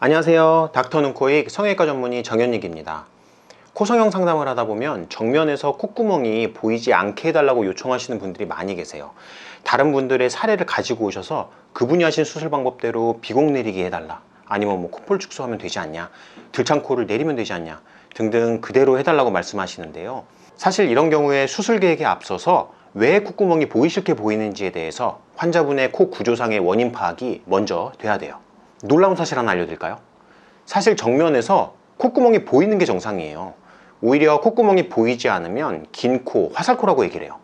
안녕하세요. 닥터 눈코익 성형외과 전문의 정현익입니다. 코성형 상담을 하다 보면 정면에서 콧구멍이 보이지 않게 해달라고 요청하시는 분들이 많이 계세요. 다른 분들의 사례를 가지고 오셔서 그분이 하신 수술 방법대로 비공 내리기 해달라, 아니면 코볼 축소하면 되지 않냐, 들창코를 내리면 되지 않냐 등등 그대로 해달라고 말씀하시는데요. 사실 이런 경우에 수술 계획에 앞서서 왜 콧구멍이 보기 싫게 보이는지에 대해서 환자분의 코 구조상의 원인 파악이 먼저 돼야 돼요. 놀라운 사실 하나 알려드릴까요? 사실 정면에서 콧구멍이 보이는 게 정상이에요. 오히려 콧구멍이 보이지 않으면 긴 코, 화살코라고 얘기를 해요.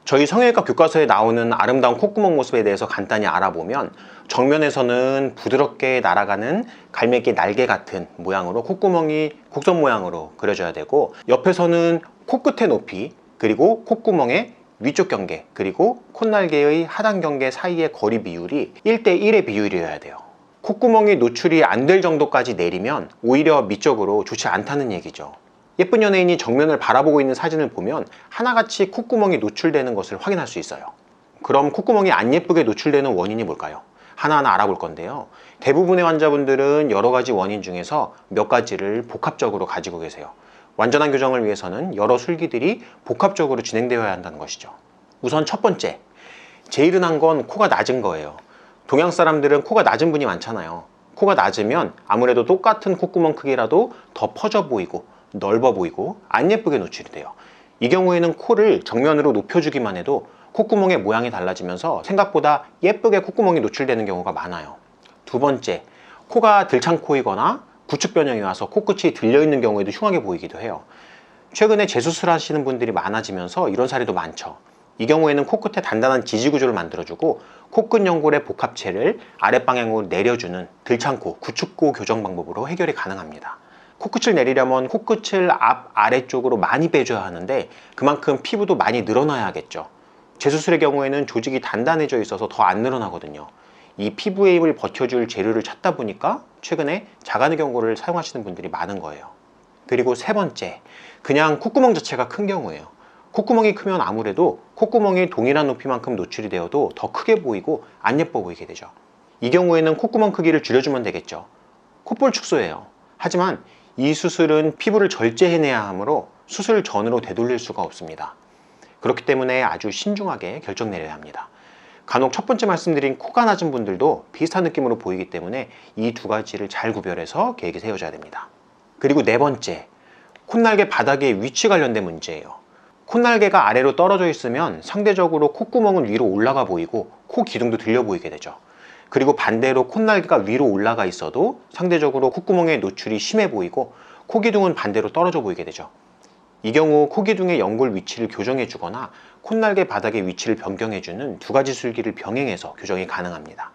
저희 성형외과 교과서에 나오는 아름다운 콧구멍 모습에 대해서 간단히 알아보면 정면에서는 부드럽게 날아가는 갈매기 날개 같은 모양으로 콧구멍이 곡선 모양으로 그려져야 되고, 옆에서는 코끝의 높이, 그리고 콧구멍의 위쪽 경계, 그리고 콧날개의 하단 경계 사이의 거리 비율이 1대1의 비율이어야 돼요. 콧구멍이 노출이 안 될 정도까지 내리면 오히려 미적으로 좋지 않다는 얘기죠. 예쁜 연예인이 정면을 바라보고 있는 사진을 보면 하나같이 콧구멍이 노출되는 것을 확인할 수 있어요. 그럼 콧구멍이 안 예쁘게 노출되는 원인이 뭘까요? 하나하나 알아볼 건데요. 대부분의 환자분들은 여러 가지 원인 중에서 몇 가지를 복합적으로 가지고 계세요. 완전한 교정을 위해서는 여러 술기들이 복합적으로 진행되어야 한다는 것이죠. 우선 첫 번째, 제일 흔한 건 코가 낮은 거예요. 동양 사람들은 코가 낮은 분이 많잖아요. 코가 낮으면 아무래도 똑같은 콧구멍 크기라도 더 퍼져 보이고 넓어 보이고 안 예쁘게 노출이 돼요. 이 경우에는 코를 정면으로 높여주기만 해도 콧구멍의 모양이 달라지면서 생각보다 예쁘게 콧구멍이 노출되는 경우가 많아요. 두 번째, 코가 들창코이거나 구축 변형이 와서 코끝이 들려있는 경우에도 흉하게 보이기도 해요. 최근에 재수술 하시는 분들이 많아지면서 이런 사례도 많죠. 이 경우에는 코끝에 단단한 지지구조를 만들어주고 코끝 연골의 복합체를 아랫방향으로 내려주는 들창코, 구축코 교정 방법으로 해결이 가능합니다. 코끝을 내리려면 코끝을 아래쪽으로 많이 빼줘야 하는데 그만큼 피부도 많이 늘어나야겠죠. 재수술의 경우에는 조직이 단단해져 있어서 더 안 늘어나거든요. 이 피부의 힘을 버텨줄 재료를 찾다 보니까 최근에 자가내 경고를 사용하시는 분들이 많은 거예요. 그리고 세 번째, 그냥 콧구멍 자체가 큰 경우예요. 콧구멍이 크면 아무래도 콧구멍이 동일한 높이만큼 노출이 되어도 더 크게 보이고 안 예뻐 보이게 되죠. 이 경우에는 콧구멍 크기를 줄여주면 되겠죠. 콧볼 축소예요. 하지만 이 수술은 피부를 절제해내야 하므로 수술 전으로 되돌릴 수가 없습니다. 그렇기 때문에 아주 신중하게 결정 내려야 합니다. 간혹 첫 번째 말씀드린 코가 낮은 분들도 비슷한 느낌으로 보이기 때문에 이 두 가지를 잘 구별해서 계획이 세워져야 됩니다. 그리고 네 번째, 콧날개 바닥의 위치 관련된 문제예요. 콧날개가 아래로 떨어져 있으면 상대적으로 콧구멍은 위로 올라가 보이고 코 기둥도 들려 보이게 되죠. 그리고 반대로 콧날개가 위로 올라가 있어도 상대적으로 콧구멍의 노출이 심해 보이고 코 기둥은 반대로 떨어져 보이게 되죠. 이 경우 코 기둥의 연골 위치를 교정해 주거나 콧날개 바닥의 위치를 변경해 주는 두 가지 술기를 병행해서 교정이 가능합니다.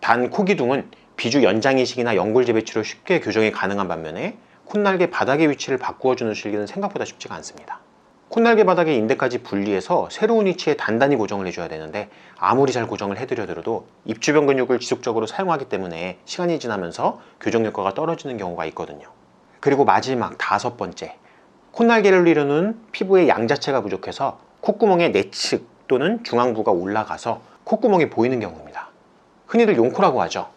단 코 기둥은 비주 연장 이식이나 연골 재배치로 쉽게 교정이 가능한 반면에 콧날개 바닥의 위치를 바꾸어 주는 술기는 생각보다 쉽지가 않습니다. 콧날개 바닥의 인대까지 분리해서 새로운 위치에 단단히 고정을 해줘야 되는데 아무리 잘 고정을 해드려도 입 주변 근육을 지속적으로 사용하기 때문에 시간이 지나면서 교정 효과가 떨어지는 경우가 있거든요. 그리고 마지막 다섯 번째, 콧날개를 이루는 피부의 양 자체가 부족해서 콧구멍의 내측 또는 중앙부가 올라가서 콧구멍이 보이는 경우입니다. 흔히들 용코라고 하죠.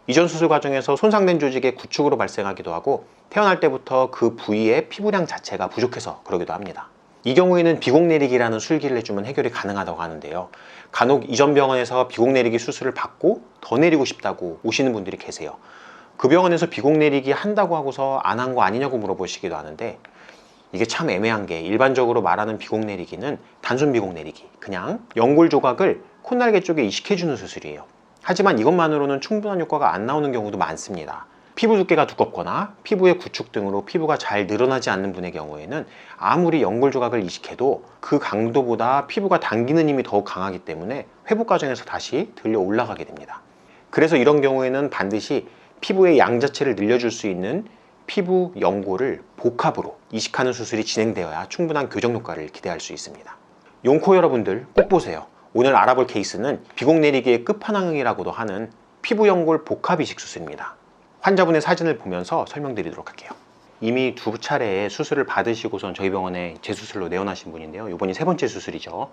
이전 수술 과정에서 손상된 조직의 구축으로 발생하기도 하고 태어날 때부터 그 부위의 피부량 자체가 부족해서 그러기도 합니다. 이 경우에는 비공 내리기라는 술기를 해주면 해결이 가능하다고 하는데요. 간혹 이전 병원에서 비공 내리기 수술을 받고 더 내리고 싶다고 오시는 분들이 계세요. 그 병원에서 비공 내리기 한다고 하고서 안 한 거 아니냐고 물어보시기도 하는데, 이게 참 애매한 게 일반적으로 말하는 비공 내리기는 단순 비공 내리기, 그냥 연골 조각을 콧날개 쪽에 이식해주는 수술이에요. 하지만 이것만으로는 충분한 효과가 안 나오는 경우도 많습니다. 피부 두께가 두껍거나 피부의 구축 등으로 피부가 잘 늘어나지 않는 분의 경우에는 아무리 연골 조각을 이식해도 그 강도보다 피부가 당기는 힘이 더욱 강하기 때문에 회복 과정에서 다시 들려 올라가게 됩니다. 그래서 이런 경우에는 반드시 피부의 양 자체를 늘려줄 수 있는 피부 연골을 복합으로 이식하는 수술이 진행되어야 충분한 교정 효과를 기대할 수 있습니다. 용코 여러분들 꼭 보세요. 오늘 알아볼 케이스는 비공 내리기의 끝판왕이라고도 하는 피부 연골 복합 이식 수술입니다. 환자분의 사진을 보면서 설명드리도록 할게요. 이미 두 차례의 수술을 받으시고선 저희 병원에 재수술로 내원하신 분인데요. 이번이 세 번째 수술이죠.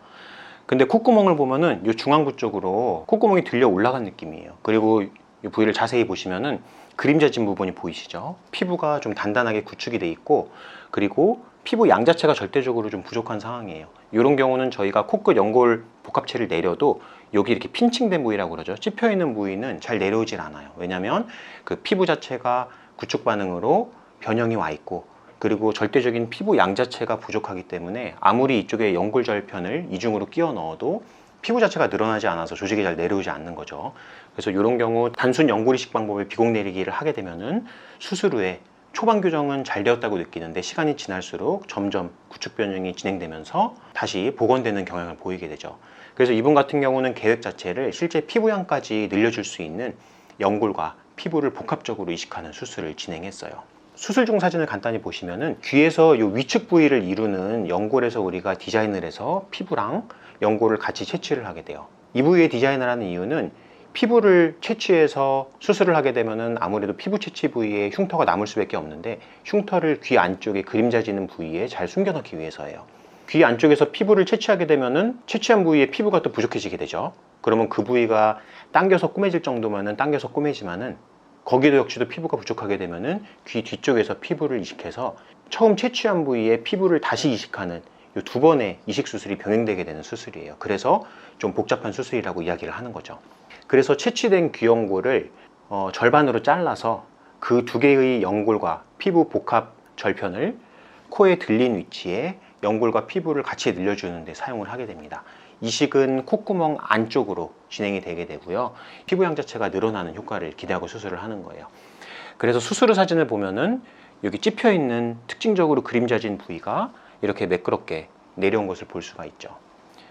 근데 콧구멍을 보면은 이 중앙부 쪽으로 콧구멍이 들려 올라간 느낌이에요. 그리고 이 부위를 자세히 보시면은 그림자진 부분이 보이시죠? 피부가 좀 단단하게 구축이 돼 있고, 그리고 피부 양 자체가 절대적으로 좀 부족한 상황이에요. 이런 경우는 저희가 코끝 연골 복합체를 내려도 여기 이렇게 핀칭된 부위라고 그러죠. 찝혀 있는 부위는 잘 내려오질 않아요. 왜냐하면 그 피부 자체가 구축 반응으로 변형이 와 있고, 그리고 절대적인 피부 양 자체가 부족하기 때문에 아무리 이쪽에 연골 절편을 이중으로 끼워 넣어도 피부 자체가 늘어나지 않아서 조직이 잘 내려오지 않는 거죠. 그래서 이런 경우 단순 연골 이식 방법의 비공 내리기를 하게 되면은 수술 후에 초반 교정은 잘 되었다고 느끼는데 시간이 지날수록 점점 구축 변형이 진행되면서 다시 복원되는 경향을 보이게 되죠. 그래서 이분 같은 경우는 계획 자체를 실제 피부양까지 늘려줄 수 있는 연골과 피부를 복합적으로 이식하는 수술을 진행했어요. 수술 중 사진을 간단히 보시면은 귀에서 이 위측 부위를 이루는 연골에서 우리가 디자인을 해서 피부랑 연골을 같이 채취를 하게 돼요. 이 부위에 디자인을 하는 이유는 피부를 채취해서 수술을 하게 되면은 아무래도 피부 채취 부위에 흉터가 남을 수밖에 없는데, 흉터를 귀 안쪽에 그림자지는 부위에 잘 숨겨넣기 위해서예요. 귀 안쪽에서 피부를 채취하게 되면은 채취한 부위에 피부가 또 부족해지게 되죠. 그러면 그 부위가 당겨서 꼬매질 정도면은 당겨서 꼬매지만은 거기도 역시도 피부가 부족하게 되면은 귀 뒤쪽에서 피부를 이식해서 처음 채취한 부위에 피부를 다시 이식하는 이 두 번의 이식 수술이 병행되게 되는 수술이에요. 그래서 좀 복잡한 수술이라고 이야기를 하는 거죠. 그래서 채취된 귀연골을 절반으로 잘라서 그 두 개의 연골과 피부 복합 절편을 코에 들린 위치에 연골과 피부를 같이 늘려주는 데 사용을 하게 됩니다. 이식은 콧구멍 안쪽으로 진행이 되게 되고요. 피부양 자체가 늘어나는 효과를 기대하고 수술을 하는 거예요. 그래서 수술 후 사진을 보면은 여기 찝혀 있는 특징적으로 그림자진 부위가 이렇게 매끄럽게 내려온 것을 볼 수가 있죠.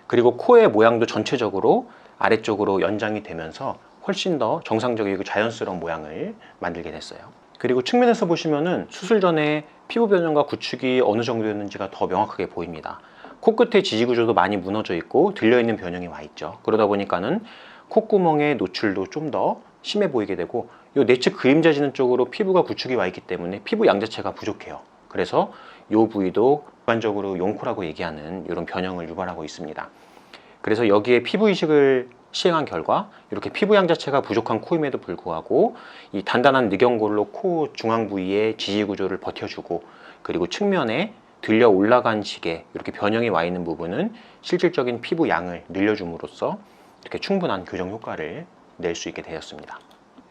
그리고 코의 모양도 전체적으로 아래쪽으로 연장이 되면서 훨씬 더 정상적이고 자연스러운 모양을 만들게 됐어요. 그리고 측면에서 보시면은 수술 전에 피부 변형과 구축이 어느 정도였는지가 더 명확하게 보입니다. 코끝의 지지 구조도 많이 무너져 있고 들려있는 변형이 와 있죠. 그러다 보니까는 콧구멍의 노출도 좀 더 심해 보이게 되고, 이 내측 그림자지는 쪽으로 피부가 구축이 와 있기 때문에 피부 양 자체가 부족해요. 그래서 이 부위도 일반적으로 용코라고 얘기하는 이런 변형을 유발하고 있습니다. 그래서 여기에 피부 이식을 시행한 결과 이렇게 피부양 자체가 부족한 코임에도 불구하고 이 단단한 늑연골로 코 중앙 부위의 지지 구조를 버텨주고, 그리고 측면에 들려 올라간 식에 이렇게 변형이 와 있는 부분은 실질적인 피부 양을 늘려줌으로써 이렇게 충분한 교정 효과를 낼 수 있게 되었습니다.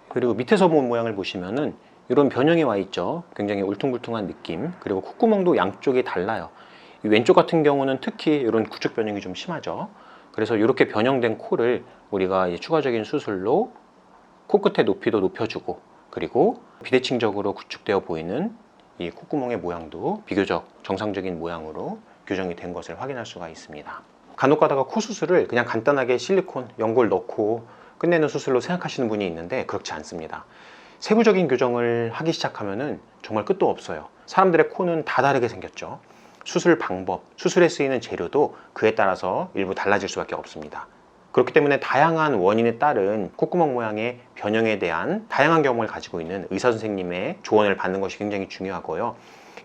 그리고 밑에서 본 모양을 보시면은 이런 변형이 와 있죠. 굉장히 울퉁불퉁한 느낌. 그리고 콧구멍도 양쪽이 달라요. 이 왼쪽 같은 경우는 특히 이런 구축 변형이 좀 심하죠. 그래서 이렇게 변형된 코를 우리가 추가적인 수술로 코끝의 높이도 높여주고, 그리고 비대칭적으로 구축되어 보이는 이 콧구멍의 모양도 비교적 정상적인 모양으로 교정이 된 것을 확인할 수가 있습니다. 간혹 가다가 코 수술을 그냥 간단하게 실리콘, 연골 넣고 끝내는 수술로 생각하시는 분이 있는데 그렇지 않습니다. 세부적인 교정을 하기 시작하면은 정말 끝도 없어요. 사람들의 코는 다 다르게 생겼죠. 수술 방법, 수술에 쓰이는 재료도 그에 따라서 일부 달라질 수밖에 없습니다. 그렇기 때문에 다양한 원인에 따른 콧구멍 모양의 변형에 대한 다양한 경험을 가지고 있는 의사 선생님의 조언을 받는 것이 굉장히 중요하고요.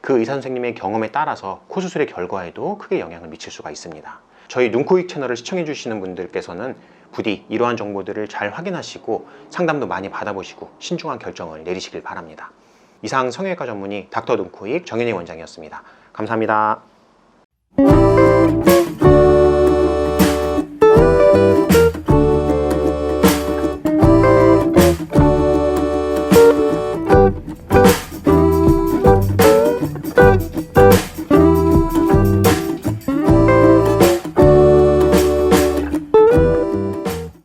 그 의사 선생님의 경험에 따라서 코 수술의 결과에도 크게 영향을 미칠 수가 있습니다. 저희 눈코익 채널을 시청해 주시는 분들께서는 부디 이러한 정보들을 잘 확인하시고 상담도 많이 받아보시고 신중한 결정을 내리시길 바랍니다. 이상 성형외과 전문의 닥터 눈코익 정현희 원장이었습니다. 감사합니다.